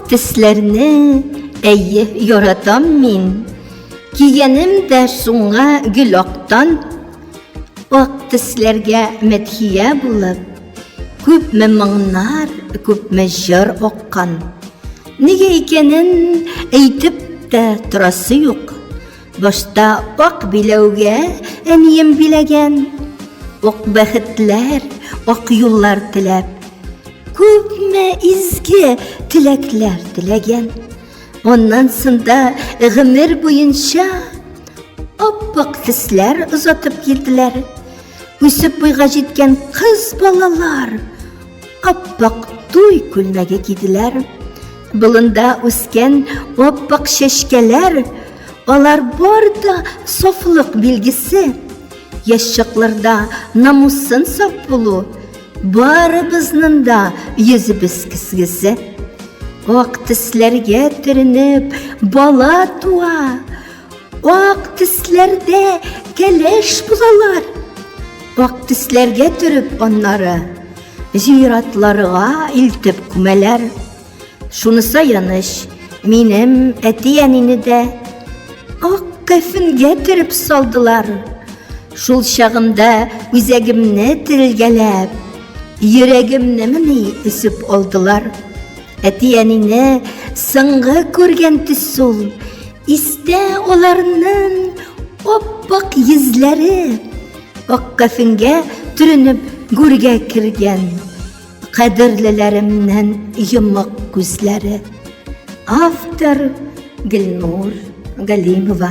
tislerini eye yaratam min. Kiyenim de şunga gül oktan. Ak tislerge medhiye bulup. Köpme mağnar, köpme jör okkan. Nige ikenin eytip de turası yok. Başta ok bilevge eniyem bilegen. Ok bəxtlər, ok yollar tilep. Köpme izgi tilekler tilegen. Ondan sonra ömür boyunca oppak tisler uzatıp geldiler. Üsüp boyga jetken kız balalar oppak toy külmege gidiler. Bulunda üsken oppak şeşkeler, olar borda sofluk bilgisi. Yaşaklarda namusun saf bulu, barımızın da yüzübüz kısgısı. Ok tislerge türünüp bala tuğa, ok tislerde keleş bulalar. Ok tislerge türüp onları ziyaratlarıga iltip kümeler. Şunusa yanış, minim etiyenini de ok kefin getirip saldılar. Şul şağımda üzegimni tirilgelep, yüregimni mini üsüp oldular. Etiyenini sыңgı көрген tüsul, iste olarının oppak yüzleri, ok kafinge türünüp gürge kirgen, kadirlilerimden yumuk gözleri. Автор Гүлнур Галимова.